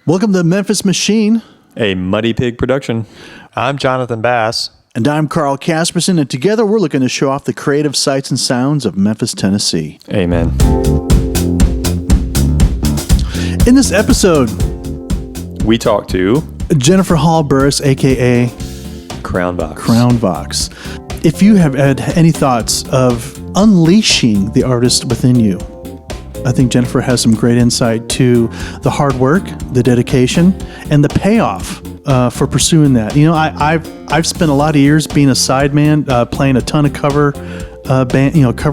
Welcome to Memphis Machine, a Muddy Pig production. I'm Jonathan Bass. And I'm Carl Casperson, and together we're looking to show off the creative sights and sounds of Memphis, Tennessee. Amen. In this episode, we talk to Jennifer Hall Burris, a.k.a. Crown Vox. Crown Vox. If you have had any thoughts of unleashing the artist within you, I think Jennifer has some great insight to the hard work, the dedication, and the payoff for pursuing that. You know, I've spent a lot of years being a sideman, playing a ton of cover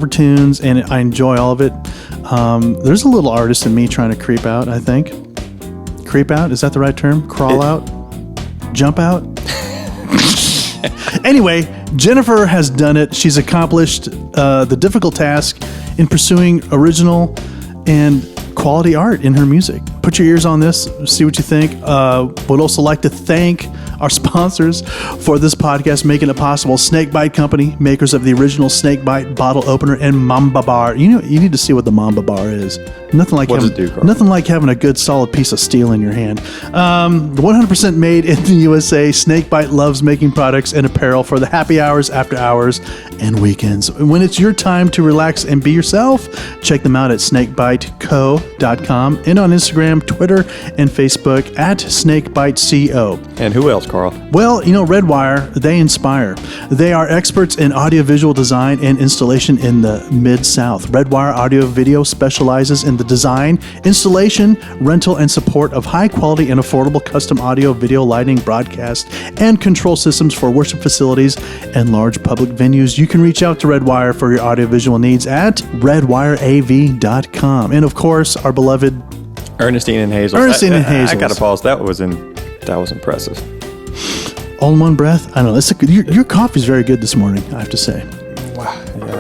tunes, and I enjoy all of it. There's a little artist in me trying to creep out, I think. Creep out? Is that the right term? Crawl out? Jump out? Anyway, Jennifer has done it. She's accomplished the difficult task in pursuing original and quality art in her music. Put your ears on this, see what you think. Would also like to thank our sponsors for this podcast, making it possible. Snakebite Company, makers of the original Snakebite bottle opener and Mamba Bar. You know, you need to see what the Mamba Bar is. Nothing like having a good solid piece of steel in your hand. 100% made in the USA. Snakebite loves making products and apparel for the happy hours, after hours, and weekends. When it's your time to relax and be yourself, check them out at snakebiteco.com and on Instagram, Twitter, and Facebook at snakebiteco. And who else, Carl? Well, you know, Redwire, they inspire. They are experts in audiovisual design and installation in the Mid-South. Redwire Audio Video specializes in the design, installation, rental, and support of high-quality and affordable custom audio, video, lighting, broadcast, and control systems for worship facilities and large public venues. You can reach out to Redwire for your audiovisual needs at redwireav.com. And, of course, our beloved Ernestine and Hazel. Ernestine and Hazel. I got to pause. That was impressive. All in one breath. I know. Your coffee's very good this morning, I have to say. Wow.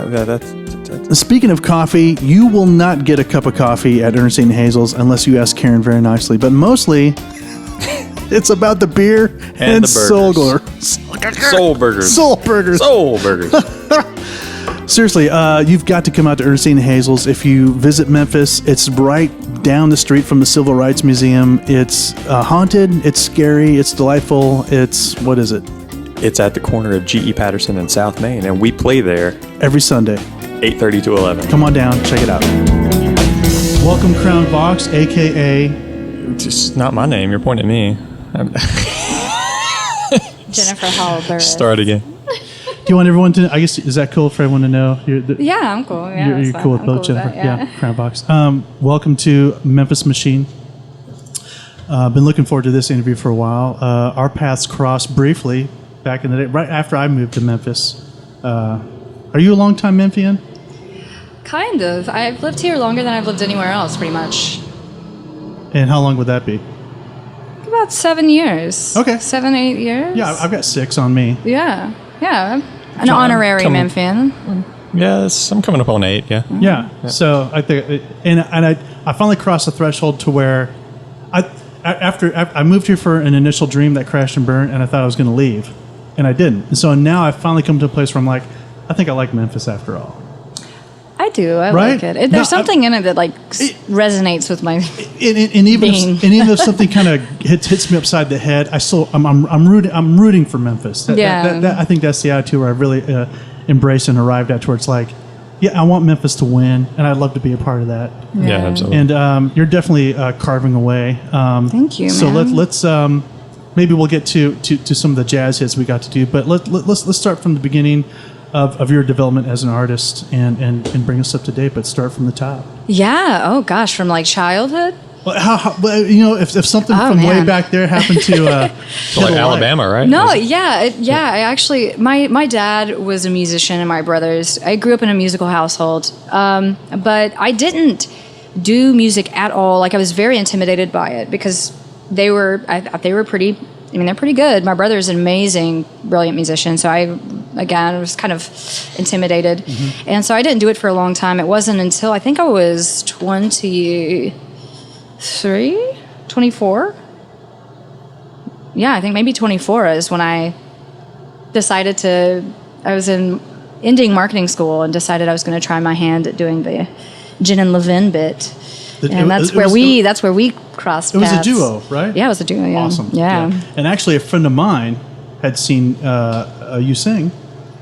Yeah, that's Speaking of coffee, you will not get a cup of coffee at Ernestine and Hazel's unless you ask Karen very nicely. But mostly, it's about the beer and the Soul burgers. Soul burgers. Seriously, you've got to come out to Ernestine and Hazel's. If you visit Memphis, it's right down the street from the Civil Rights Museum. It's haunted, it's scary, it's delightful. What is it? It's at the corner of G.E. Patterson and South Main, and we play there every Sunday, 8:30 to 11. Come on down, check it out. Welcome, Crown Vox, a.k.a. It's not my name. You're pointing at me. Jennifer Hall Burris. Start again. Do you want everyone to? I guess, is that cool for everyone to know? Yeah, I'm cool. Yeah, you're cool with both, Jennifer. Yeah, Crown Vox. Welcome to Memphis Machine. Been looking forward to this interview for a while. Our paths crossed briefly back in the day, right after I moved to Memphis. Are you a longtime Memphian? Kind of. I've lived here longer than I've lived anywhere else, pretty much. And how long would that be? About 7 years. Okay. 7, 8 years. Yeah, I've got 6 on me. Yeah. An honorary Memphian. Yes, I'm coming up on 8. Yeah. Yeah. So I think, and I finally crossed the threshold to where after I moved here for an initial dream that crashed and burned, and I thought I was going to leave, and I didn't. And so now I've finally come to a place where I'm like, I think I like Memphis after all. I do. I right? like it. There's something in it that resonates with my even if something kind of hits me upside the head, I'm rooting for Memphis. I think that's the attitude where I really embraced and arrived at, where it's like, yeah, I want Memphis to win, and I'd love to be a part of that. Yeah, absolutely. And you're definitely carving away. Thank you. So man. let's maybe we'll get to some of the jazz hits we got to do, but let's start from the beginning of your development as an artist and bring us up to date, but start from the top. Yeah. Oh gosh, from like childhood. Well, if something from way back there happened to like Alabama, right? No, I actually, my dad was a musician and my brothers. I grew up in a musical household, but I didn't do music at all. Like I was very intimidated by it because I thought they were pretty. I mean, they're pretty good. My brother's an amazing, brilliant musician. So I was kind of intimidated. Mm-hmm. And so I didn't do it for a long time. It wasn't until I think I was 24? Yeah, I think maybe 24 is when I decided I was ending marketing school and decided I was going to try my hand at doing the Jen and Levin bit. And that's where we crossed paths. It was a duo, right? Yeah, it was a duo. Yeah. Awesome. Yeah. And actually, a friend of mine had seen you sing,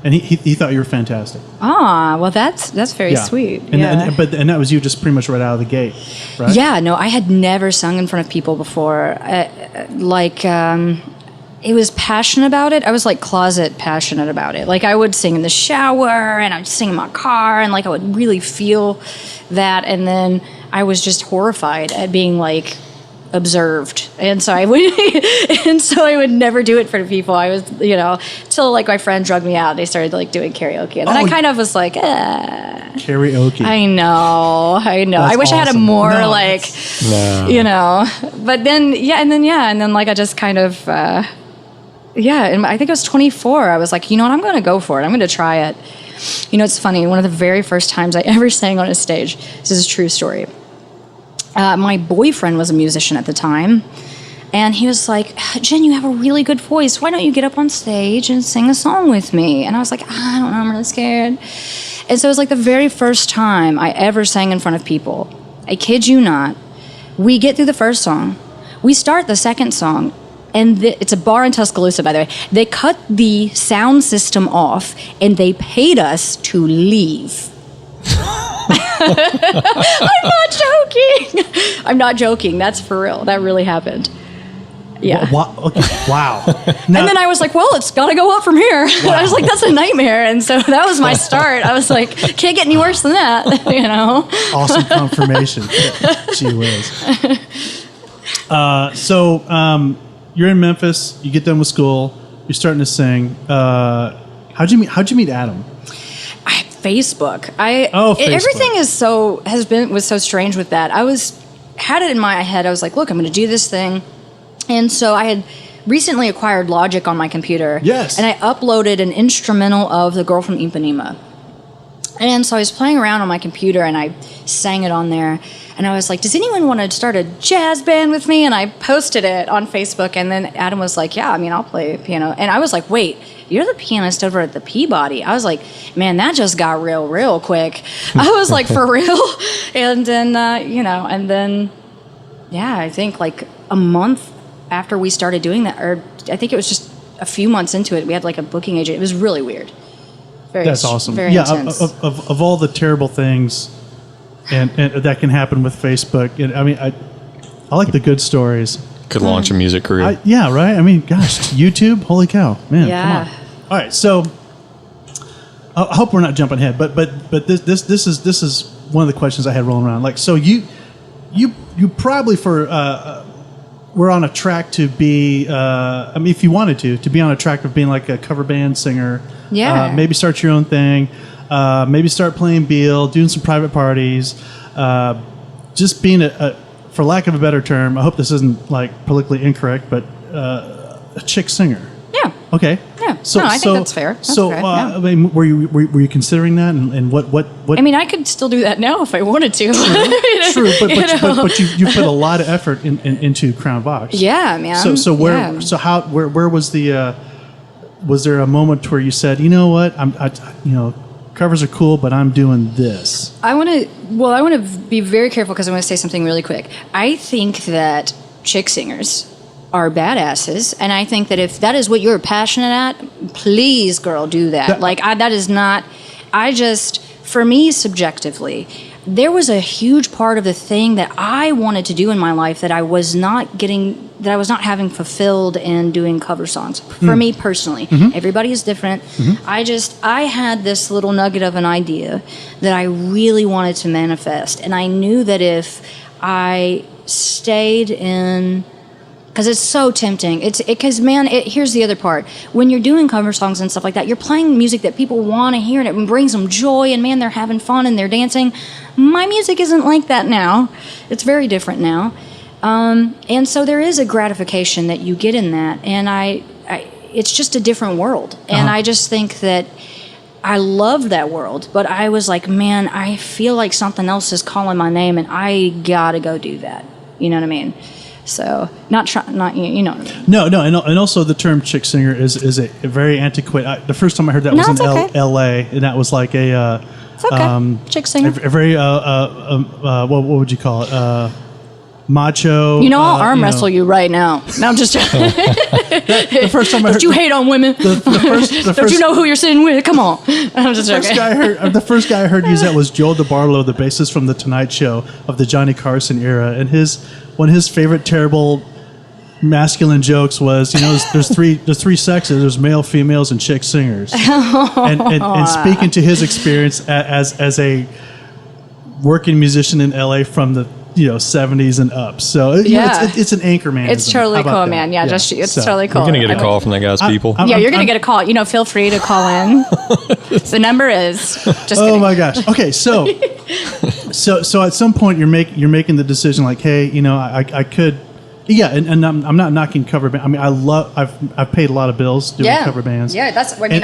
and he thought you were fantastic. Ah, well, that's very sweet. And that was you just pretty much right out of the gate, right? Yeah. No, I had never sung in front of people before. It was passionate about it. I was like closet passionate about it. Like I would sing in the shower and I'd sing in my car and like I would really feel that. And then I was just horrified at being like observed. And so I would never do it for people. I was, till like my friend drugged me out. They started like doing karaoke. And then I kind of was like, Karaoke. I know. That's I wish awesome. I had a more No. but then, and then like I just kind of, and I think I was 24. I was like, you know what? I'm going to go for it. I'm going to try it. It's funny. One of the very first times I ever sang on a stage, this is a true story. My boyfriend was a musician at the time. And he was like, Jen, you have a really good voice. Why don't you get up on stage and sing a song with me? And I was like, I don't know. I'm really scared. And so it was like the very first time I ever sang in front of people. I kid you not. We get through the first song. We start the second song. And it's a bar in Tuscaloosa, by the way. They cut the sound system off, and they paid us to leave. I'm not joking. That's for real. That really happened. Yeah. Wow. And then I was like, well, it's got to go up from here. Wow. I was like, that's a nightmare. And so that was my start. I was like, can't get any worse than that, Awesome confirmation. Gee whiz. You're in Memphis. You get done with school. You're starting to sing. How'd you meet Adam? Facebook. Facebook. Everything was so strange with that. Had it in my head. I was like, look, I'm going to do this thing. And so I had recently acquired Logic on my computer. Yes. And I uploaded an instrumental of The Girl from Ipanema. And so I was playing around on my computer and I sang it on there. And I was like, does anyone want to start a jazz band with me? And I posted it on Facebook. And then Adam was like, yeah, I'll play piano. And I was like, wait, you're the pianist over at the Peabody. I was like, man, that just got real quick. I was like, for real? And then, I think like a month after we started doing that, or I think it was just a few months into it, we had like a booking agent. It was really weird. That's awesome. Very intense. Of all the terrible things and that can happen with Facebook, I like the good stories. Could launch a music career. Right? Gosh, YouTube, holy cow, man! Yeah. Come on. All right, so I hope we're not jumping ahead, but this is one of the questions I had rolling around. Like, so you probably were on a track to be, if you wanted to be on a track of being like a cover band singer. Yeah. Maybe start your own thing. Maybe start playing Beal, doing some private parties. Just being for lack of a better term, I hope this isn't like politically incorrect, but a chick singer. Yeah. Okay. Yeah. I think that's fair. Were you considering that, and what? I could still do that now if I wanted to. True, but you put a lot of effort into Crown Vox. Yeah, man. Where was the? Was there a moment where you said, you know what, covers are cool, but I'm doing this? I want to be very careful because I want to say something really quick. I think that chick singers are badasses, and I think that if that is what you're passionate at, please, girl, do that. That is not. For me, subjectively, there was a huge part of the thing that I wanted to do in my life that I was not having fulfilled in doing cover songs. For me personally, everybody is different. I had this little nugget of an idea that I really wanted to manifest, and I knew that if I stayed in. Because it's so tempting. Here's the other part. When you're doing cover songs and stuff like that, you're playing music that people want to hear, and it brings them joy, and man, they're having fun and they're dancing. My music isn't like that now. It's very different now. And so there is a gratification that you get in that, and it's just a different world. And I just think that I love that world, but I was like, man, I feel like something else is calling my name, and I gotta go do that. You know what I mean? So No, and also the term chick singer is a very antiquated. The first time I heard that was in L.A., and that was like It's okay. Chick singer. A very what would you call it? Macho. I'll arm wrestle you right now. No, I'm just joking. The first time I heard, don't you hate on women? Don't you know who you're sitting with? Come on. I'm just joking. The first guy I heard use that was Joel DeBarlo, the bassist from The Tonight Show of the Johnny Carson era, and one of his favorite terrible masculine jokes was, there's three sexes. There's male, females, and chick singers. And speaking to his experience as a working musician in LA from the 70s and up. So it's an anchor man. It's totally cool, man. Yeah, it's totally cool. You're going to get a call from that guy's people. You're going to get a call. Feel free to call in. The number is just oh kidding. my gosh. Okay, so at some point you're making the decision like, hey, I could. Yeah, and I'm not knocking cover band. I mean, I've paid a lot of bills doing cover bands. Yeah,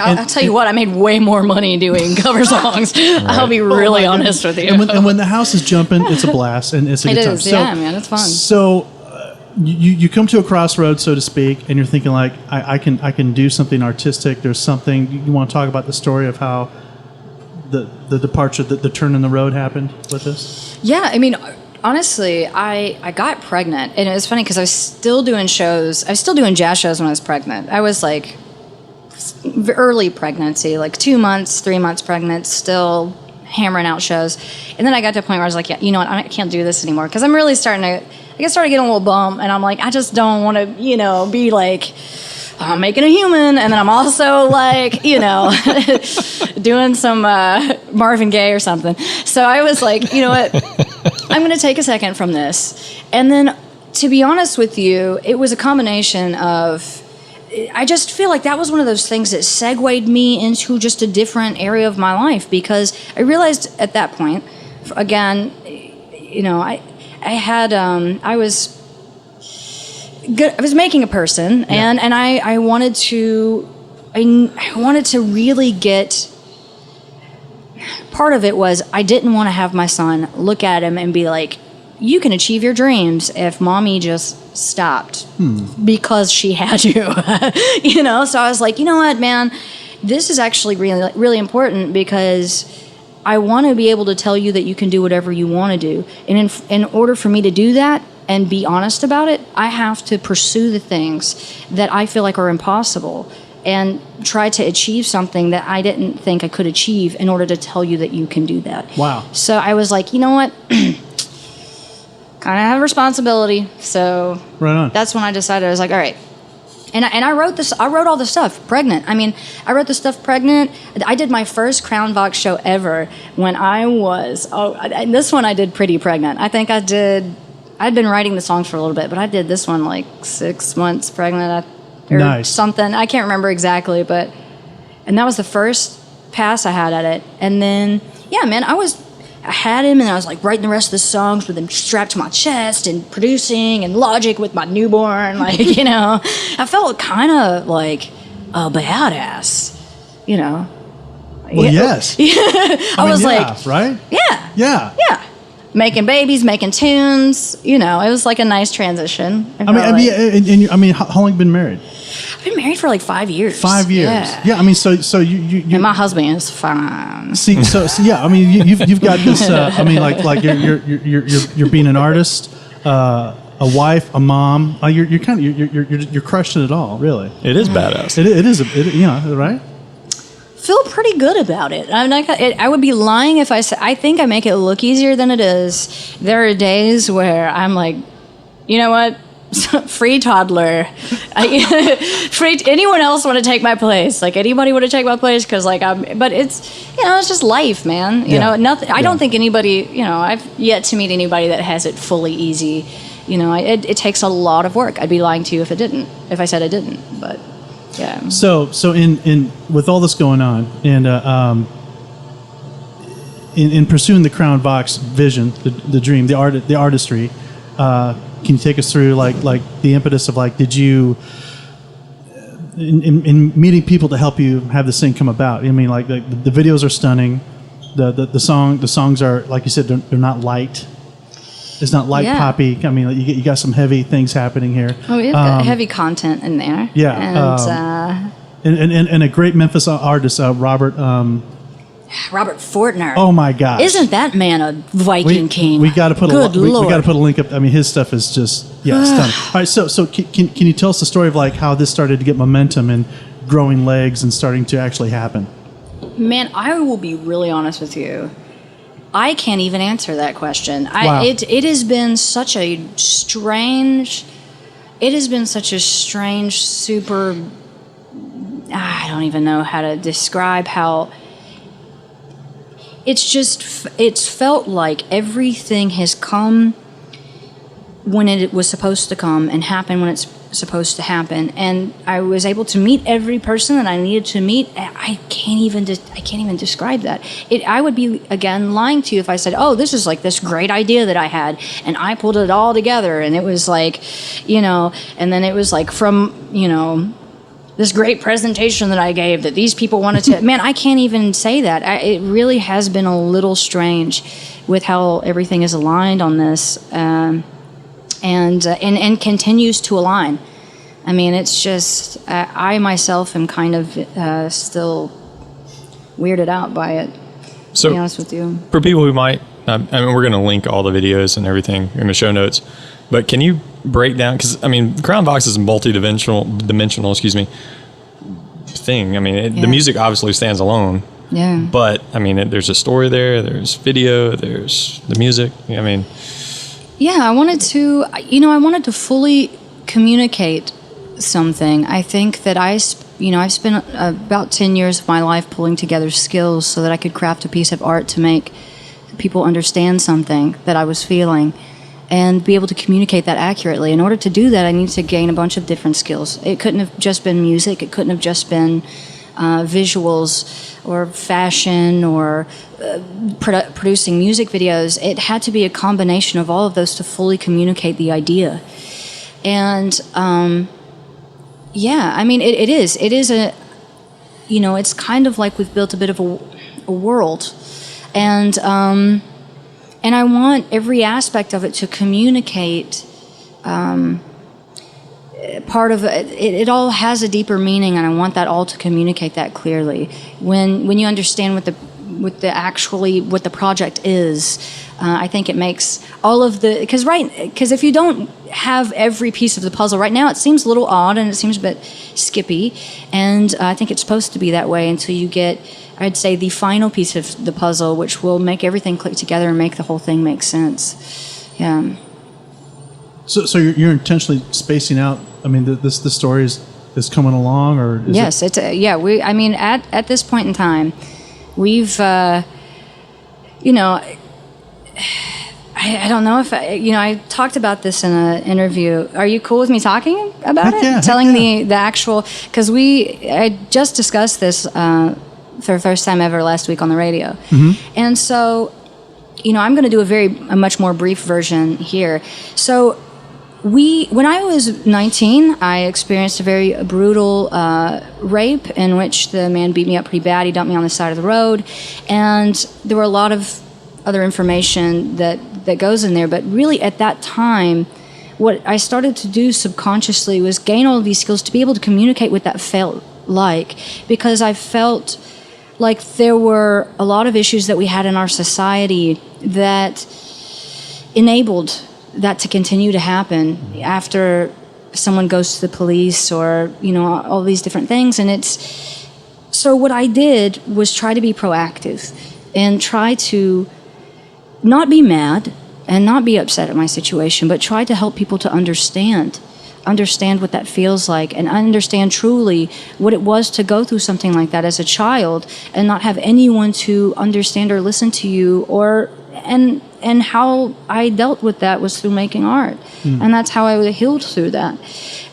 I'll tell you what, I made way more money doing cover songs. Right. I'll be really honest with you. And when the house is jumping, it's a blast and it's a good time. It is, yeah, man, it's fun. So you come to a crossroads, so to speak, and you're thinking like, I can do something artistic. There's something you want to talk about the story of how the departure, the turn in the road happened with this. Yeah, I mean. Honestly, I got pregnant, and it was funny because I was still doing shows. I was still doing jazz shows when I was pregnant. I was like early pregnancy, like 2 months, 3 months pregnant, still hammering out shows. And then I got to a point where I was like, yeah, you know what, I can't do this anymore because I'm really starting to get a little bum, and I'm like, I just don't want to, be like, I'm making a human, and then I'm also like, doing some Marvin Gaye or something. So I was like, you know what? I'm going to take a second from this. And then, to be honest with you, it was a combination of, I just feel like that was one of those things that segued me into just a different area of my life, because I realized at that point, again, I was making a person, and I wanted to really get. Part of it was I didn't want to have my son look at him and be like, you can achieve your dreams if mommy just stopped because she had you. So I was like, you know what, man, this is actually really, really important, because I want to be able to tell you that you can do whatever you want to do. And in order for me to do that and be honest about it, I have to pursue the things that I feel like are impossible and try to achieve something that I didn't think I could achieve in order to tell you that you can do that. Wow. So I was like, you know what? Kind of have a responsibility. So right on. That's when I decided. I was like, all right. And I wrote this. I wrote all the stuff pregnant. I mean, I wrote the stuff pregnant. I did my first Crown Vox show ever when I was. And this one I did pretty pregnant. I think I'd been writing the songs for a little bit, but I did this one like 6 months pregnant. Or nice. Something. I can't remember exactly, and that was the first pass I had at it. And then, yeah, man, I had him, and I was like writing the rest of the songs with him strapped to my chest and producing and Logic with my newborn. Like, I felt kind of like a badass, Well, yes. I was like, right? Yeah. Yeah. Yeah. Making babies, making tunes, it was like a nice transition. How long have you been married? I've been married for like 5 years. 5 years. Yeah. I mean, so you and my husband is fine. See, so yeah. I mean, you've got this. Like you're being an artist, a wife, a mom. You're crushing it all. Really, it is badass. It is. Right. Feel pretty good about it. I would be lying if I said I think I make it look easier than it is. There are days where I'm like, you know what, free toddler. Free. Anyone else want to take my place? Like anybody want to take my place? Because but it's it's just life, man. Nothing. I don't think anybody. I've yet to meet anybody that has it fully easy. It takes a lot of work. I'd be lying to you if I said I didn't. But. Yeah. So in with all this going on, and in pursuing the Crown Vox vision, the dream, the artistry, can you take us through like the impetus of did you in meeting people to help you have this thing come about? I mean, like the videos are stunning, the songs are, like you said, they're not light. It's not light poppy. I mean, you got some heavy things happening here. Oh, we've got heavy content in there. Yeah, and a great Memphis artist, Robert. Robert Fortner. Oh my gosh! Isn't that man a Viking king? We got to put Good we Lord. got to put a link up. I mean, his stuff is just stunning. All right, so can you tell us the story of like how this started to get momentum and growing legs and starting to actually happen? Man, I will be really honest with you. I can't even answer that question. Wow. It has been such a strange. It has been such a strange, super. I don't even know how to describe how. It's felt like everything has come when it was supposed to come and happen when it's supposed to happen. And I was able to meet every person that I needed to meet. I can't even describe that. I would be, again, lying to you if I said, oh, this is like this great idea that I had and I pulled it all together. And it was like, and then it was like from, this great presentation that I gave that these people wanted to. Man, I can't even say that. It really has been a little strange with how everything is aligned on this, and continues to align. I mean, it's just I myself am kind of still weirded out by it. So, to be honest with you, for people who might, I mean, we're going to link all the videos and everything in the show notes. But can you break down? Because I mean, Crown Vox is a multi-dimensional, thing. I mean, the music obviously stands alone. Yeah. But I mean, there's a story there. There's video. There's the music. I mean. Yeah, I wanted to fully communicate something. I think that I've spent about 10 years of my life pulling together skills so that I could craft a piece of art to make people understand something that I was feeling and be able to communicate that accurately. In order to do that, I needed to gain a bunch of different skills. It couldn't have just been music. It couldn't have just been visuals or fashion or producing music videos. It had to be a combination of all of those to fully communicate the idea. And I mean, it is a, it's kind of like we've built a bit of a world. And I want every aspect of it to communicate part of it. It all has a deeper meaning, and I want that all to communicate that clearly. When you understand what the project is, I think it makes all of the because if you don't have every piece of the puzzle right now, it seems a little odd and it seems a bit skippy, and I think it's supposed to be that way until you get, I'd say, the final piece of the puzzle, which will make everything click together and make the whole thing make sense. Yeah. So you're intentionally spacing out. I mean, the story is coming along, or is yes, it's we. I mean, at this point in time, we've I don't know if I talked about this in an interview. Are you cool with me talking about it? Yeah, Telling the actual, because I just discussed this for the first time ever last week on the radio, and so I'm going to do a much more brief version here. So. When I was 19, I experienced a very brutal rape in which the man beat me up pretty bad. He dumped me on the side of the road, and there were a lot of other information that goes in there. But really, at that time, what I started to do subconsciously was gain all of these skills to be able to communicate what that felt like, because I felt like there were a lot of issues that we had in our society that enabled that to continue to happen after someone goes to the police or, all these different things. And so what I did was try to be proactive and try to not be mad and not be upset at my situation, but try to help people to understand what that feels like and understand truly what it was to go through something like that as a child and not have anyone to understand or listen to you and how I dealt with that was through making art. And that's how I healed through that.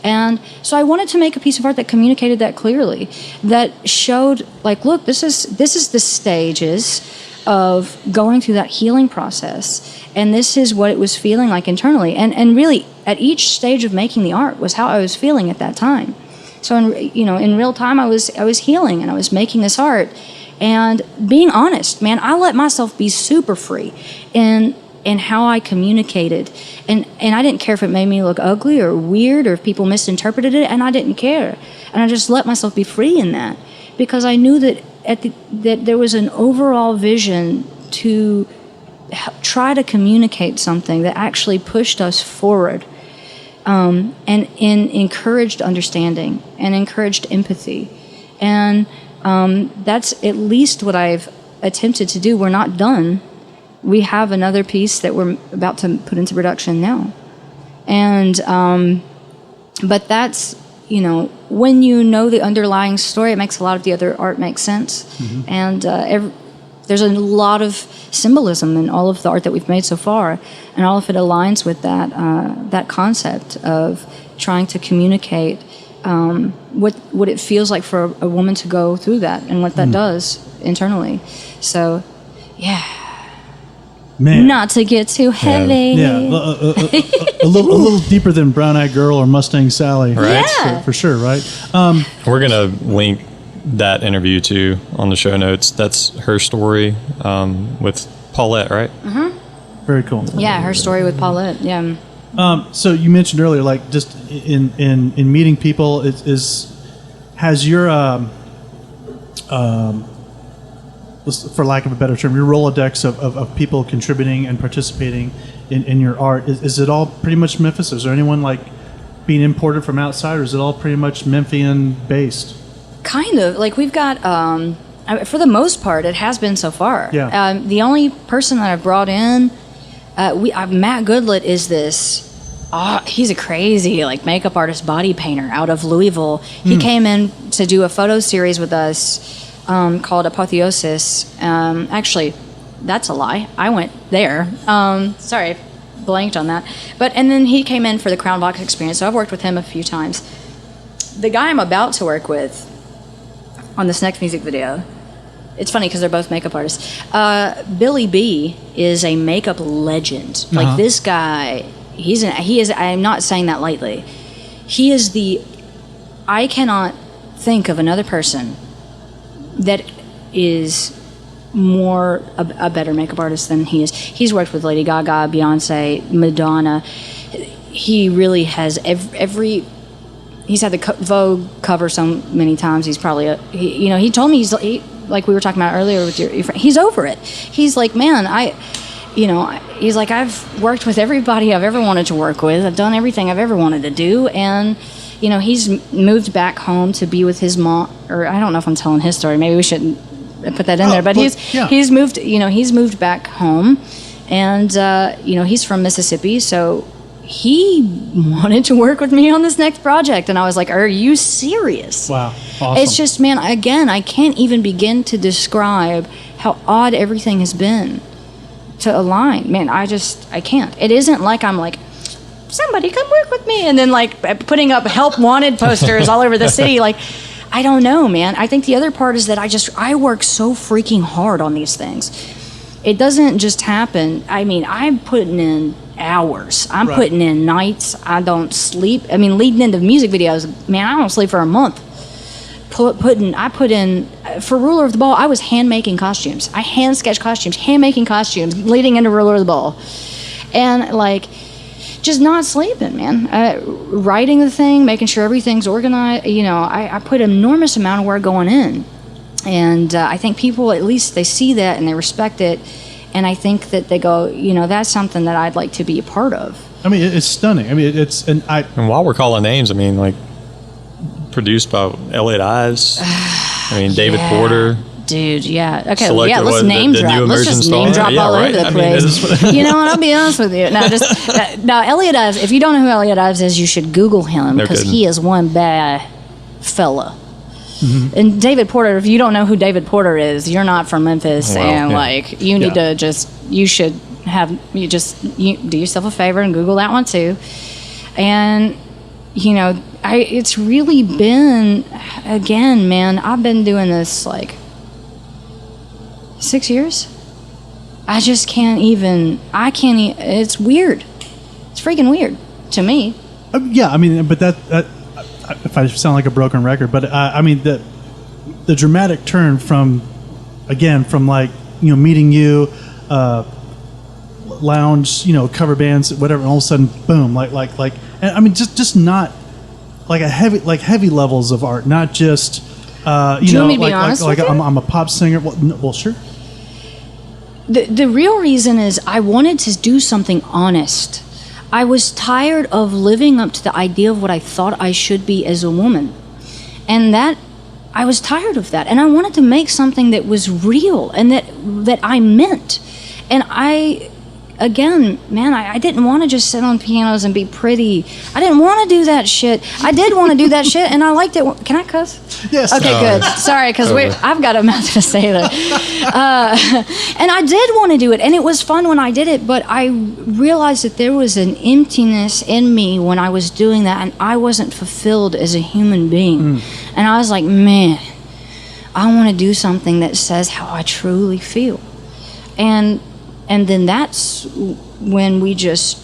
And so I wanted to make a piece of art that communicated that clearly, that showed, like, look, this is the stages of going through that healing process. And this is what it was feeling like internally. And really, at each stage of making the art was how I was feeling at that time. So, in real time, I was healing and I was making this art. And being honest, man, I let myself be super free in how I communicated. And I didn't care if it made me look ugly or weird or if people misinterpreted it, and I didn't care. And I just let myself be free in that. because I knew that that there was an overall vision to try to communicate something that actually pushed us forward, and encouraged understanding and encouraged empathy. And that's at least what I've attempted to do. We're not done. We have another piece that we're about to put into production now. And, but that's, when you know the underlying story, it makes a lot of the other art make sense. Mm-hmm. And there's a lot of symbolism in all of the art that we've made so far, and all of it aligns with that concept of trying to communicate what it feels like for a woman to go through that, and what that does internally. So, yeah. Man. Not to get too heavy. Yeah, a little deeper than Brown Eyed Girl or Mustang Sally. Right. Yeah. For sure, right? We're going to link that interview too on the show notes. That's her story with Paulette, right? Mm-hmm. Very cool. Yeah, her story with Paulette. Yeah. So you mentioned earlier, like, just in meeting people, has your for lack of a better term, your Rolodex of people contributing and participating in your art, is it all pretty much Memphis? Is there anyone like being imported from outside, or is it all pretty much Memphian based? Kind of. Like, we've got, for the most part, it has been so far. Yeah. The only person that I've brought in, Matt Goodlett is this, he's a crazy, like, makeup artist, body painter out of Louisville. He came in to do a photo series with us called Apotheosis. Actually, that's a lie. I went there. Sorry, blanked on that. And then he came in for the Crown Vox experience, so I've worked with him a few times. The guy I'm about to work with on this next music video, it's funny because they're both makeup artists. Billy B is a makeup legend. Uh-huh. Like, this guy, he is, I'm not saying that lightly. He is I cannot think of another person that is more a better makeup artist than he is. He's worked with Lady Gaga, Beyonce, Madonna. He really has he's had the Vogue cover so many times. He's probably he told me like we were talking about earlier with your friend, he's over it. He's like, man, he's like, I've worked with everybody I've ever wanted to work with. I've done everything I've ever wanted to do, and he's moved back home to be with his mom. Or I don't know if I'm telling his story. Maybe we shouldn't put that in there. But he's moved. He's moved back home, and he's from Mississippi, so he wanted to work with me on this next project, and I was like, "Are you serious?" Wow, awesome. It's just, man. Again, I can't even begin to describe how odd everything has been to align. Man, I can't. It isn't like I'm like, somebody come work with me, and then like putting up help wanted posters all over the city. Like, I don't know, man. I think the other part is that I work so freaking hard on these things. It doesn't just happen. I mean, I'm putting in hours. I'm putting in nights. I don't sleep. I mean, leading into music videos, man, I don't sleep for a month. I put in for Ruler of the Ball. I was hand making costumes. I hand sketched costumes, hand making costumes leading into Ruler of the Ball, and like, just not sleeping, man. Writing the thing, making sure everything's organized. I put an enormous amount of work going in, and I think people, at least, they see that and they respect it, and I think that they go, that's something that I'd like to be a part of. I mean, it's stunning. I mean, And while we're calling names, I mean, like, produced by Elliot Ives. I mean, David Porter. Dude, yeah. Okay, Selected, yeah, let's name drop. Let's just name drop all over the place. You know what? I'll be honest with you. No, Elliot Ives, if you don't know who Elliot Ives is, you should Google him, because he is one bad fella. Mm-hmm. And David Porter, if you don't know who David Porter is, you're not from Memphis, you need to do yourself a favor and Google that one too. And, it's really been, again, man, I've been doing this like 6 years. I just can't even, it's weird. It's freaking weird to me. Yeah, I mean, but that if I sound like a broken record, but I mean, the dramatic turn from like, meeting you, lounge, cover bands, whatever, and all of a sudden, boom, like, and I mean, just not like heavy levels of art, not just You you know, want me to be honest with you? I'm a pop singer. Well, sure. The real reason is I wanted to do something honest. I was tired of living up to the idea of what I thought I should be as a woman. And that I was tired of that. And I wanted to make something that was real and that I meant. And again, man, I didn't want to just sit on pianos and be pretty. I didn't want to do that shit. I did want to do that shit, and I liked it. Can I cuss? Yes. Okay, good. Sorry, because I've got a mouth to say that. And I did want to do it, and it was fun when I did it, but I realized that there was an emptiness in me when I was doing that, and I wasn't fulfilled as a human being. And I was like, man, I want to do something that says how I truly feel. And then that's when we just,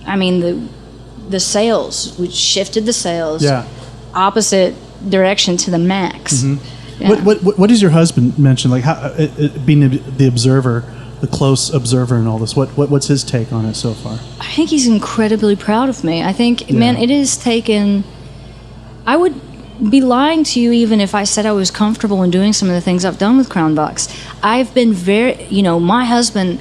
the sales, we shifted the sales opposite direction to the max. Mm-hmm. Yeah. What does your husband mention? Like how being the observer, the close observer in all this, what's his take on it so far? I think he's incredibly proud of me. I think, man, it has taken, I would be lying to you even if I said I was comfortable in doing some of the things I've done with Crown Vox. I've been very, my husband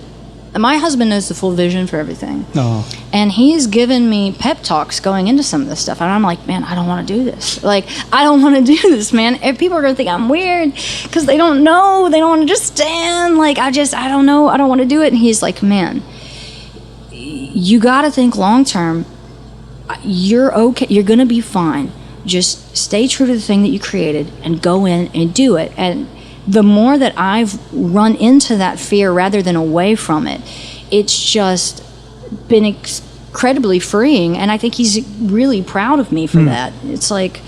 knows the full vision for everything. Oh. And he's given me pep talks going into some of this stuff. And I'm like, man, I don't want to do this. Like, I don't want to do this, man. And people are going to think I'm weird because they don't know. They don't understand. Like, I don't know. I don't want to do it. And he's like, man, you got to think long term. You're okay. You're going to be fine. Just stay true to the thing that you created and go in and do it. And the more that I've run into that fear rather than away from it, it's just been incredibly freeing. And I think he's really proud of me for that. It's like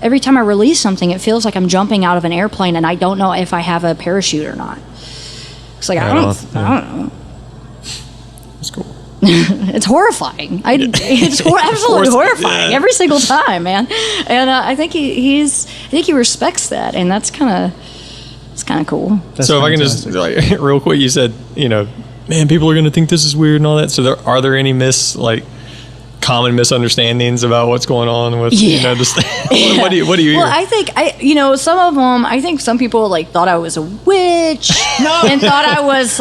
every time I release something, it feels like I'm jumping out of an airplane and I don't know if I have a parachute or not. It's like, I don't know. That's cool. It's horrifying. It's absolutely horrifying every single time, man. And I think he respects that, and that's kind of cool. That's so fantastic. If I can just real quick, you said man, people are going to think this is weird and all that. So are there any common misunderstandings about what's going on with this thing? What do you hear? Well, I think some of them. I think some people thought I was a witch and thought I was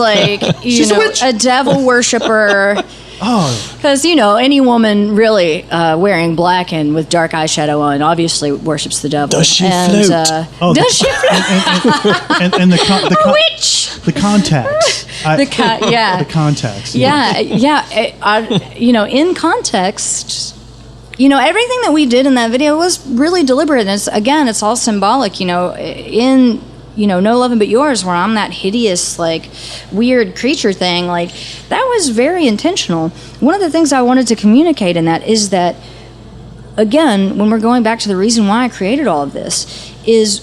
a devil worshiper. Oh, because any woman really wearing black and with dark eyeshadow on obviously worships the devil. Does she float? Does she float? And the witch. The contacts. The contacts. Yeah. In context, everything that we did in that video was really deliberate. And it's all symbolic. In No Lovin' But Yours, where I'm that hideous, weird creature thing, that was very intentional. One of the things I wanted to communicate in that is that, again, when we're going back to the reason why I created all of this, is,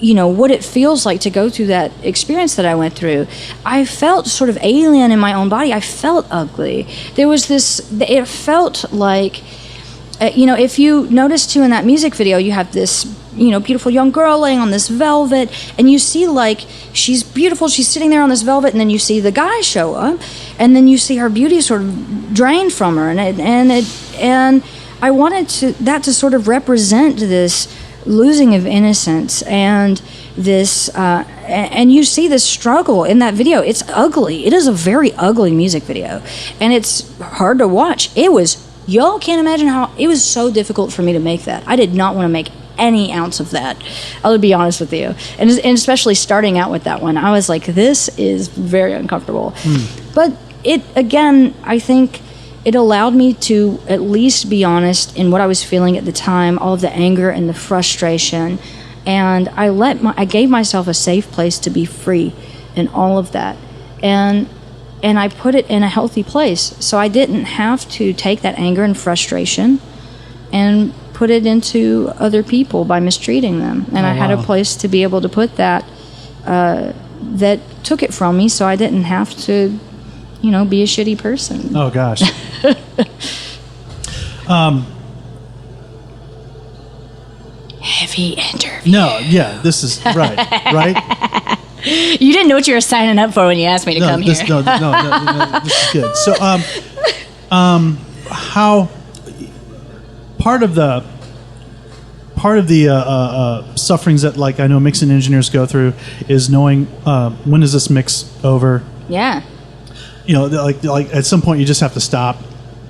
what it feels like to go through that experience that I went through. I felt sort of alien in my own body. I felt ugly. There was it felt like, if you notice too in that music video, you have this, beautiful young girl laying on this velvet, and you see she's beautiful, she's sitting there on this velvet, and then you see the guy show up, and then you see her beauty sort of drained from her, and I wanted that to sort of represent this losing of innocence and this, and you see this struggle in that video. It's ugly. It is a very ugly music video, and it's hard to watch. Y'all can't imagine how it was so difficult for me to make that. I did not want to make any ounce of that. I'll be honest with you. And especially starting out with that one, I was like, this is very uncomfortable. But I think it allowed me to at least be honest in what I was feeling at the time, all of the anger and the frustration. And I gave myself a safe place to be free in all of that. And I put it in a healthy place. So I didn't have to take that anger and frustration and put it into other people by mistreating them. And I had a place to be able to put that that took it from me, so I didn't have to, be a shitty person. Oh, gosh. Heavy interview. No, yeah, this is right? You didn't know what you were signing up for when you asked me to come here. No, this is good. So, how part of part of the sufferings that, like, I know mixing engineers go through is knowing when is this mix over. Yeah. You know, like at some point you just have to stop.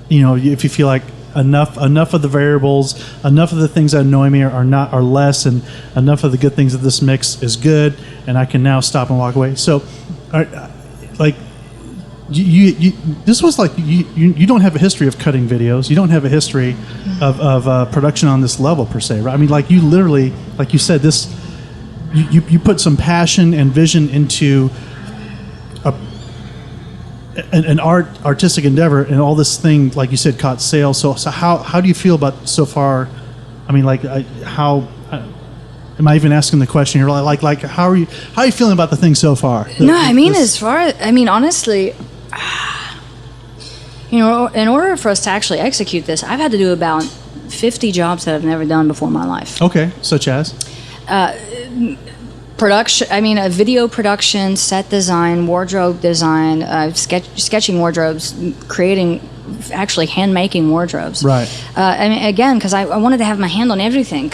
You know, if you feel like enough of the variables, enough of the things that annoy me are less, and enough of the good things of this mix is good, and I can now stop and walk away. So, like, you this was like you don't have a history of cutting videos. You don't have a history of production on this level per se, right? I mean, like, you literally, like you said, this you put some passion and vision into an artistic endeavor, and all this thing, like you said, caught sales. So how do you feel about so far? I mean, like, how am I even asking the question here? Like how are you feeling about the thing so far? No, I mean, honestly, you know, in order for us to actually execute this, I've had to do about 50 jobs that I've never done before in my life. Okay, such as? Production, a video production, set design, wardrobe design, sketching wardrobes, actually hand-making wardrobes. Right. Again, because I wanted to have my hand on everything,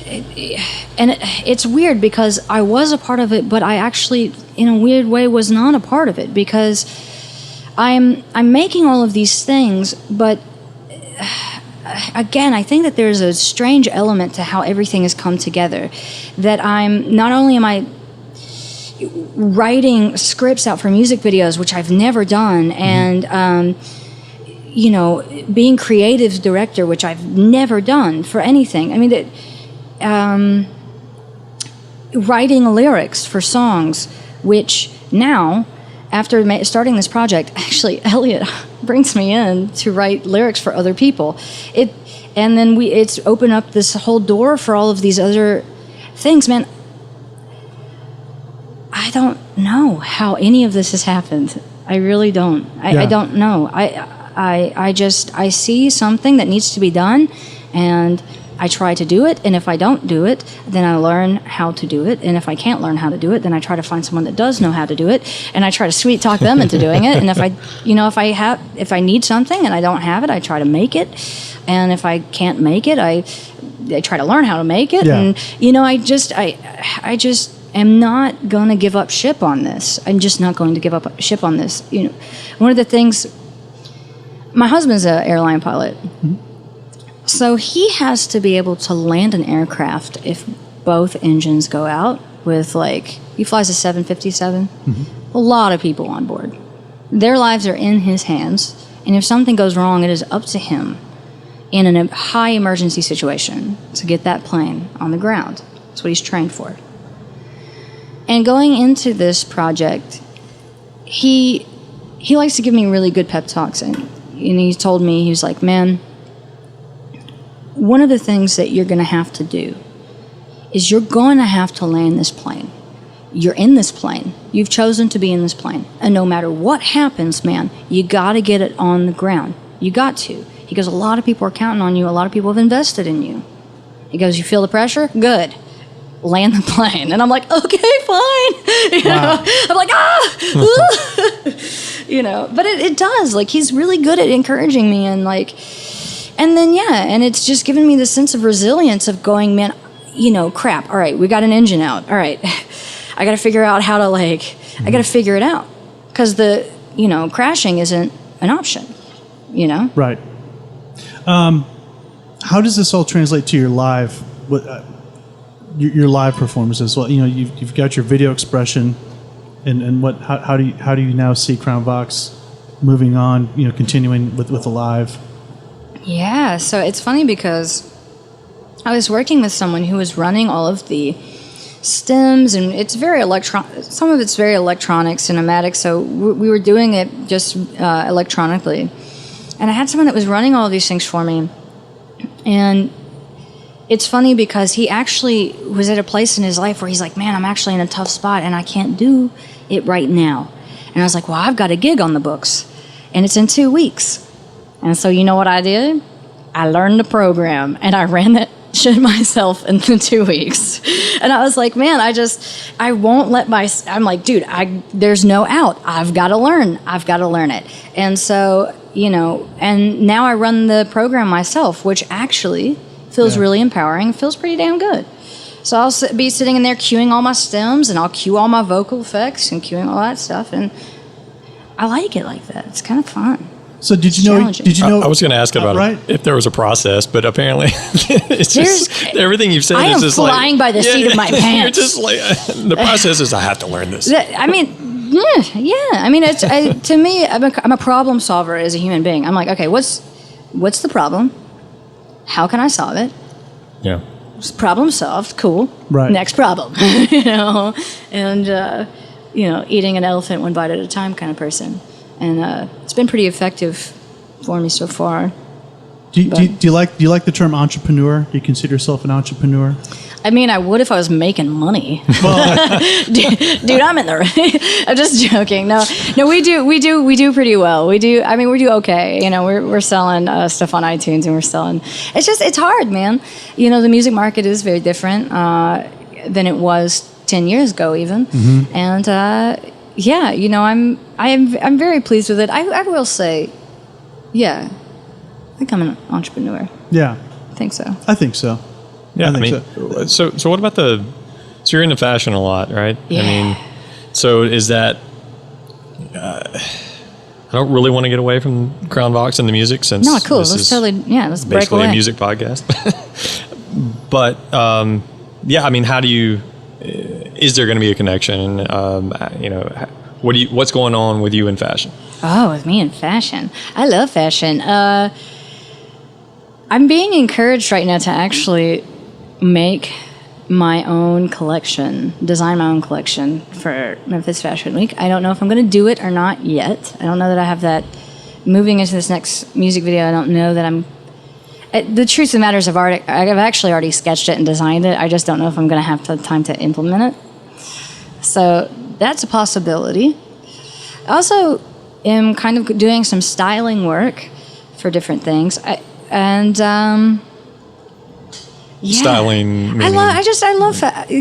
it's weird because I was a part of it, but I actually, in a weird way, was not a part of it, because I'm making all of these things, but again, I think that there's a strange element to how everything has come together. That not only am I writing scripts out for music videos, which I've never done, and you know, being creative director, which I've never done for anything. I mean, writing lyrics for songs, which now, after starting this project, actually, Elliot brings me in to write lyrics for other people. And then it's opened up this whole door for all of these other things. Man, I don't know how any of this has happened. I really don't. I don't know. I see something that needs to be done, and I try to do it, and if I don't do it, then I learn how to do it, and if I can't learn how to do it, then I try to find someone that does know how to do it, and I try to sweet talk them into doing it. And if I need something and I don't have it, I try to make it, and if I can't make it, I try to learn how to make it. And I just am not going to give up ship on this. I'm just not going to give up ship on this. You know, one of the things, my husband's an airline pilot. Mm-hmm. So he has to be able to land an aircraft if both engines go out with, like, he flies a 757. Mm-hmm. A lot of people on board. Their lives are in his hands, and if something goes wrong, it is up to him in a high emergency situation to get that plane on the ground. That's what he's trained for. And going into this project, he likes to give me really good pep talks, and he told me, he was like, man, one of the things that you're going to have to do is you're going to have to land this plane. You're in this plane. You've chosen to be in this plane. And no matter what happens, man, you got to get it on the ground. You got to. He goes, a lot of people are counting on you. A lot of people have invested in you. He goes, you feel the pressure? Good. Land the plane. And I'm like, okay, fine. Wow. I'm like, but it does. Like, he's really good at encouraging me, and like, and then, and it's just given me this sense of resilience of going, man, crap. All right, we got an engine out. All right, I got to figure out how to, I got to figure it out. Because crashing isn't an option, Right. How does this all translate to your live, your live performances? Well, you've got your video expression, and how do you now see Crown Vox moving on, continuing with the live? Yeah, so it's funny because I was working with someone who was running all of the stems, and it's very some of it's very electronic, cinematic, so we were doing it just electronically. And I had someone that was running all of these things for me, and it's funny because he actually was at a place in his life where he's like, man, I'm actually in a tough spot, and I can't do it right now. And I was like, well, I've got a gig on the books, and it's in 2 weeks. And so you know what I did? I learned the program, and I ran that shit myself in the 2 weeks. And I was like, man, I won't let I'm like, dude, there's no out. I've got to learn it. And so, and now I run the program myself, which actually Feels really empowering. Feels pretty damn good. So I'll be sitting in there cueing all my stems, and I'll cue all my vocal effects and cueing all that stuff, and I like it like that. It's kind of fun. So did you know? I was going to ask about if there was a process, but apparently it's just everything you've said is just like flying by the seat of my pants. You're just like the process is I have to learn this. I mean, yeah. I mean, to me, I'm a problem solver as a human being. I'm like, okay, what's the problem? How can I solve it? Yeah. Problem solved. Cool. Right. Next problem. And eating an elephant one bite at a time kind of person. And it's been pretty effective for me so far. Do you like the term entrepreneur? Do you consider yourself an entrepreneur? I mean, I would if I was making money. Dude, I'm in the. I'm just joking. No, we do pretty well. We do okay. We're selling stuff on iTunes, and we're selling. It's hard, man. The music market is very different than it was 10 years ago, even. Mm-hmm. And I'm very pleased with it. I will say, I think I'm an entrepreneur. Yeah, I think so. I think so. Yeah, so what about so you're into fashion a lot, right? Yeah. I mean, so is that, I don't really want to get away from Crown Vox and the music since no, cool. This let's is totally, let's break basically away. a music podcast. But, I mean, how do you, is there going to be a connection? What's going on with you in fashion? Oh, with me in fashion. I love fashion. I'm being encouraged right now to actually make my own collection, design my own collection for Memphis Fashion Week. I don't know if I'm going to do it or not yet. I don't know that I have that. Moving into this next music video, I don't know that I'm... The truth of the matter is I've actually already sketched it and designed it. I just don't know if I'm going to have the time to implement it. So that's a possibility. I also am kind of doing some styling work for different things. Styling. Meaning? I love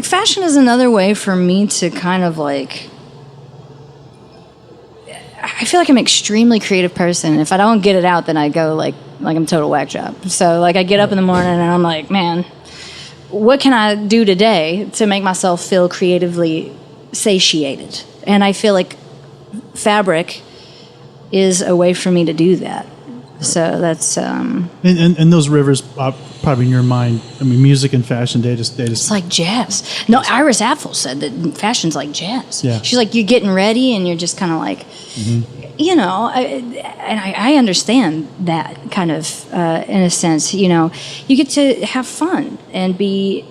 fashion is another way for me to kind of like. I feel like I'm an extremely creative person. If I don't get it out, then I go like I'm a total whack job. So like I get up in the morning and I'm like, man, what can I do today to make myself feel creatively satiated? And I feel like fabric is a way for me to do that. So that's and those rivers probably in your mind. I mean, music and fashion. They just. It's like jazz. No, Iris Apfel said that fashion's like jazz. Yeah. She's like, you're getting ready, and you're just kind of like, I understand that kind of in a sense. You get to have fun and be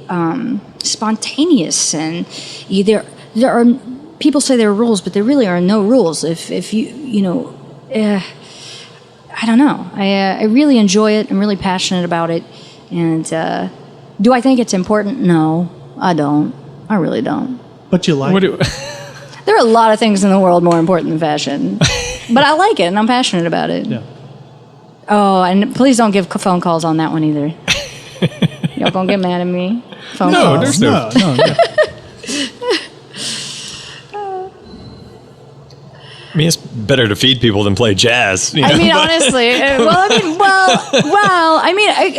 spontaneous, and there are people say there are rules, but there really are no rules. If you. I don't know. I really enjoy it. I'm really passionate about it. And do I think it's important? No, I don't. I really don't. But you like it. There are a lot of things in the world more important than fashion. But I like it, and I'm passionate about it. Yeah. Oh, and please don't give phone calls on that one either. Y'all gonna get mad at me? Phone calls. No. I mean, it's better to feed people than play jazz. Honestly.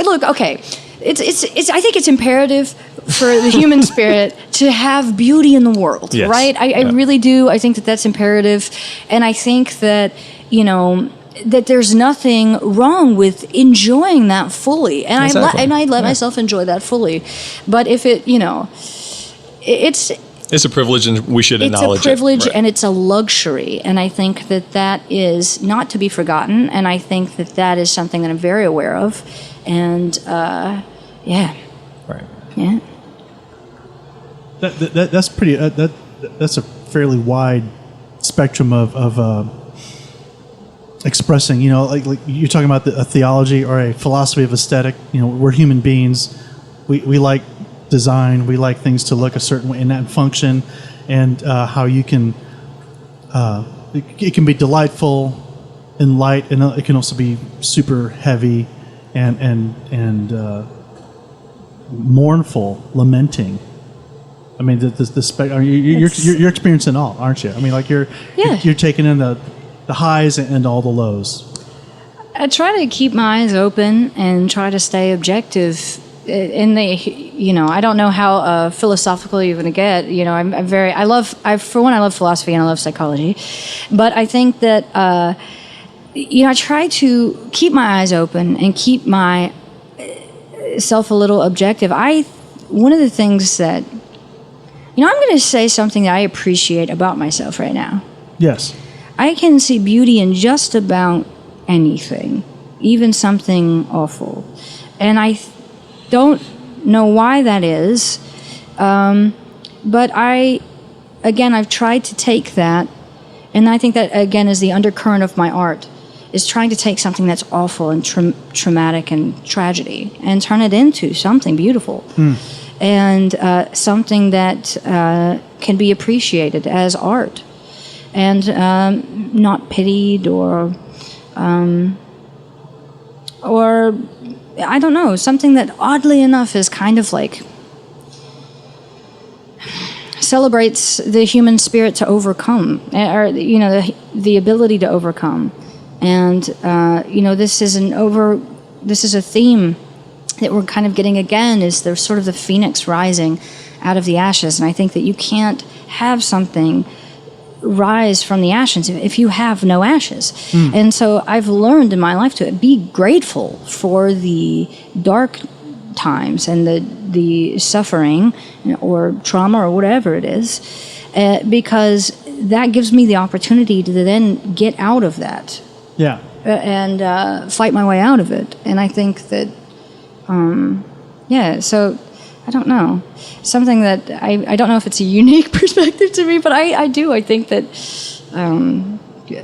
Look, okay. It's. I think it's imperative for the human spirit to have beauty in the world, yes. right? I really do. I think that that's imperative, and I think that that there's nothing wrong with enjoying that fully, and exactly. I let myself enjoy that fully. But if it's a privilege, and we should acknowledge it. It's a privilege, right. and it's a luxury, and I think that is not to be forgotten, and I think that is something that I'm very aware of, and right, yeah. That's pretty. That's a fairly wide spectrum of expressing. Like you're talking about a theology or a philosophy of aesthetic. We're human beings. We like design. We like things to look a certain way and that function, and how you can. It can be delightful and light, and it can also be super heavy and mournful, lamenting. I mean, you're experiencing all, aren't you? I mean, like you're taking in the highs and all the lows. I try to keep my eyes open and try to stay objective in the, you know, I don't know how philosophical you're going to get. You know, I love philosophy and I love psychology, but I think that, you know, I try to keep my eyes open and keep my self a little objective. One of the things that, you know, I'm going to say something that I appreciate about myself right now. Yes. I can see beauty in just about anything, even something awful. And I don't know why that is, but I've tried to take that, and I think that, again, is the undercurrent of my art, is trying to take something that's awful and traumatic and tragedy and turn it into something beautiful and something that can be appreciated as art and not pitied or I don't know, something that oddly enough is kind of like celebrates the human spirit to overcome, or, you know, the ability to overcome. And, you know, this is a theme that we're kind of getting again, is there's sort of the phoenix rising out of the ashes. And I think that you can't have something rise from the ashes if you have no ashes. And so I've learned in my life to be grateful for the dark times and the suffering or trauma or whatever it is, because that gives me the opportunity to then get out of that. Yeah. And fight my way out of it. And I think that, so I don't know. Something that I don't know if it's a unique perspective to me, but I do. I think that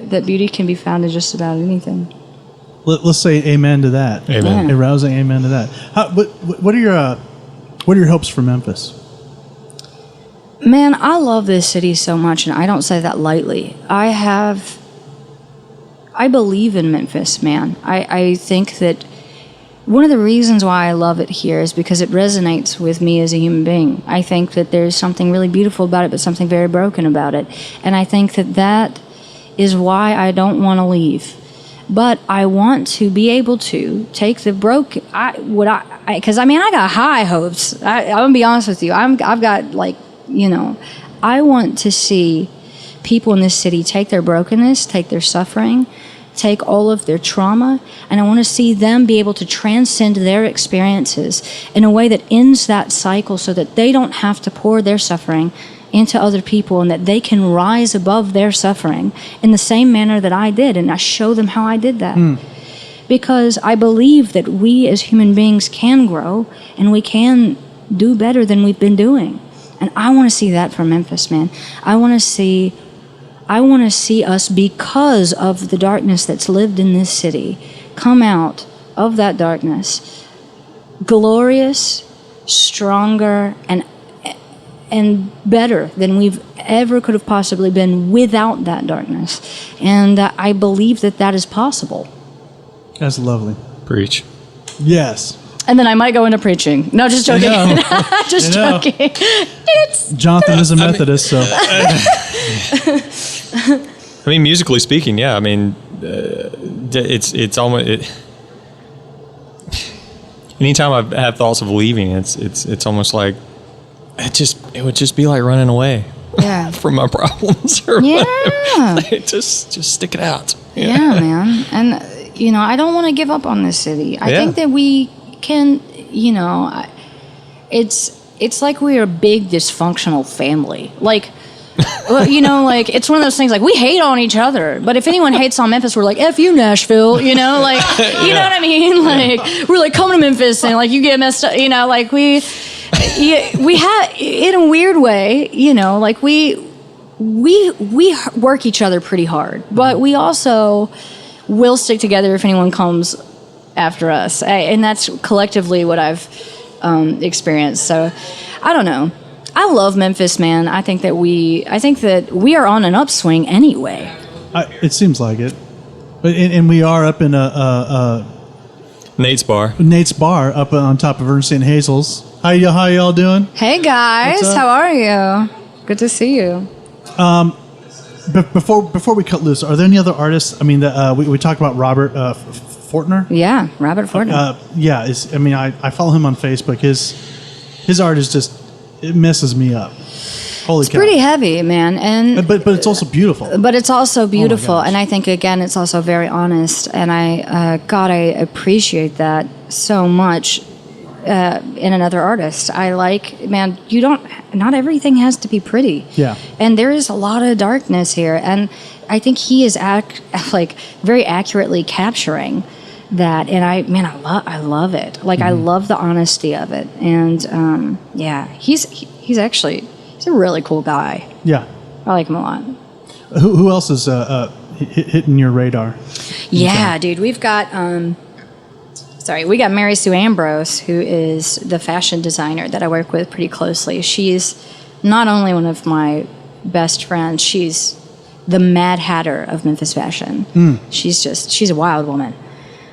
that beauty can be found in just about anything. Let's say amen to that. Amen. Yeah. A rousing amen to that. What are your hopes for Memphis? Man, I love this city so much, and I don't say that lightly. I believe in Memphis, man. I think that one of the reasons why I love it here is because it resonates with me as a human being. I think that there's something really beautiful about it, but something very broken about it. And I think that is why I don't want to leave. But I want to be able to take the broken, because I got high hopes. I'm going to be honest with you. I've got, like, you know, I want to see people in this city take their brokenness, take their suffering, take all of their trauma, and I want to see them be able to transcend their experiences in a way that ends that cycle so that they don't have to pour their suffering into other people, and that they can rise above their suffering in the same manner that I did, and I show them how I did that. Because I believe that we as human beings can grow and we can do better than we've been doing. And I want to see that for Memphis, man. I want to see us, because of the darkness that's lived in this city, come out of that darkness glorious, stronger, and better than we've ever could have possibly been without that darkness. And I believe that is possible. That's lovely. Preach. Yes. And then I might go into preaching. No, just joking. Just joking. Jonathan is a Methodist, so. I mean, musically speaking, yeah. I mean, it's almost. Anytime I have thoughts of leaving, it's almost like it would just be like running away. Yeah. From my problems. Or whatever. just stick it out. Yeah, man. And you know, I don't want to give up on this city. I think that we can, you know, it's like we're a big dysfunctional family. Like, you know, like, it's one of those things, like, we hate on each other, but if anyone hates on Memphis, we're like, F you, Nashville, you know, like, you know what I mean? Like, we're like, come to Memphis and, like, you get messed up, you know, like, we have, in a weird way, you know, like, we work each other pretty hard, but we also will stick together if anyone comes after us. And that's collectively what I've experienced. So, I don't know. I love Memphis, man. I think that we are on an upswing anyway. It seems like it, and we are up in Nate's bar. Nate's bar up on top of Ernestine and Hazel's. How y'all doing? Hey guys, how are you? Good to see you. Before we cut loose, are there any other artists? I mean, we talked about Robert Fortner. Yeah, Robert Fortner. I follow him on Facebook. His art is just, it messes me up. Holy cow. Pretty heavy, man, and but it's also beautiful. But it's also beautiful, gosh. and I think again it's also very honest, and I appreciate that so much in another artist. Not everything has to be pretty. Yeah. And there is a lot of darkness here, and I think he is very accurately capturing that, and I love it. Like I love the honesty of it, and he's a really cool guy. Yeah. I like him a lot. Who else is hitting your radar? Yeah, dude, we've got we got Mary Sue Ambrose, who is the fashion designer that I work with pretty closely. She's not only one of my best friends, she's the Mad Hatter of Memphis fashion. She's a wild woman.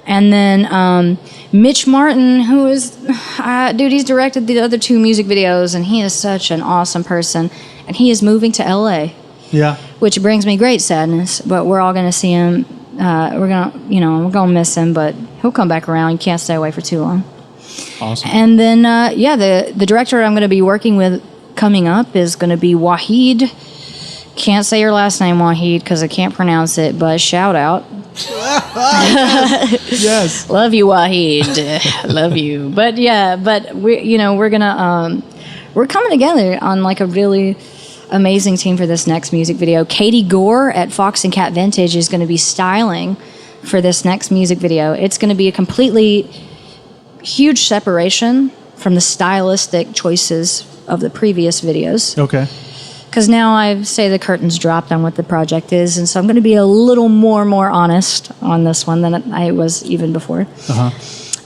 And then Mitch Martin, who is, he's directed the other 2 music videos, and he is such an awesome person. And he is moving to LA. Yeah. Which brings me great sadness, but we're all going to see him. We're going to miss him, but he'll come back around. You can't stay away for too long. Awesome. And then, the director I'm going to be working with coming up is going to be Wahid. Can't say your last name, Wahid, because I can't pronounce it, but shout out. Yes. Love you, Wahid. Love you. But we're coming together on like a really amazing team for this next music video. Katie Gore at Fox and Cat Vintage is going to be styling for this next music video. It's going to be a completely huge separation from the stylistic choices of the previous videos. Okay. Because now I say the curtain's dropped on what the project is, and so I'm going to be a little more honest on this one than I was even before.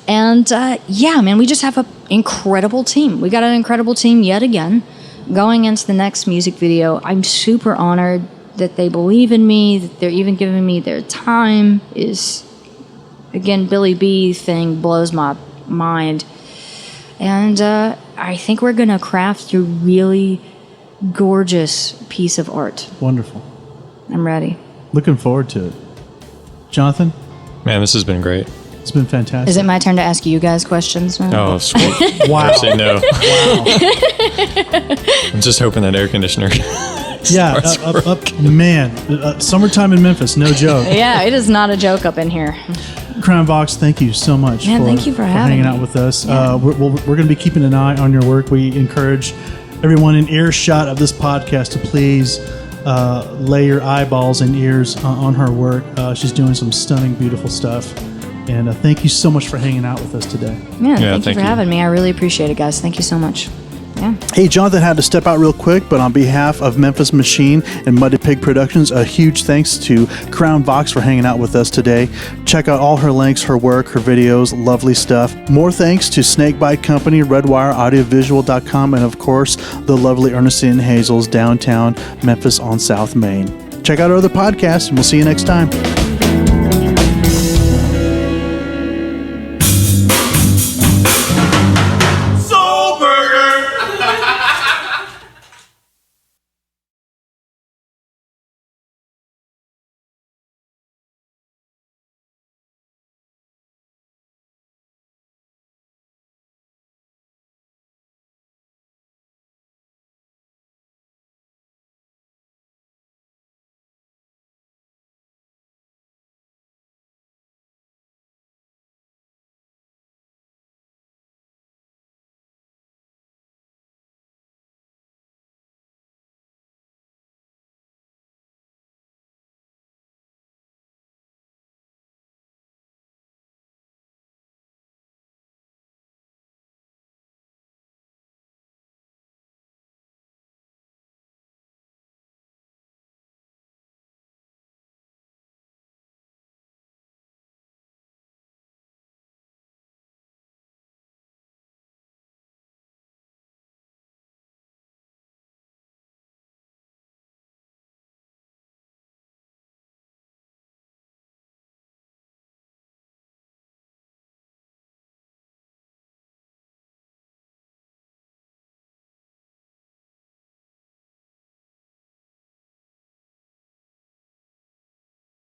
And we just have an incredible team. We got an incredible team yet again. Going into the next music video, I'm super honored that they believe in me, that they're even giving me their time. Again, Billy B thing blows my mind. And I think we're going to craft a really gorgeous piece of art. Wonderful. I'm ready. Looking forward to it. Jonathan? Man, this has been great. It's been fantastic. Is it my turn to ask you guys questions now? Oh, sweet. Wow. Say no. Wow. I'm just hoping that air conditioner. Yeah, summertime in Memphis, no joke. Yeah, it is not a joke up in here. Crown Vox, thank you so much thank you for hanging me. out with us. Yeah. We're going to be keeping an eye on your work. We encourage everyone in earshot of this podcast to please lay your eyeballs and ears on her work. She's doing some stunning, beautiful stuff. And thank you so much for hanging out with us today. Yeah, thank you for having me. I really appreciate it, guys. Thank you so much. Yeah. Hey, Jonathan had to step out real quick, but on behalf of Memphis Machine and Muddy Pig Productions, a huge thanks to Crown Vox for hanging out with us today. Check out all her links, her work, her videos, lovely stuff. More thanks to Snakebite Company, RedwireAudiovisual.com, and of course, the lovely Ernestine and Hazel's downtown Memphis on South Main. Check out our other podcasts, and we'll see you next time.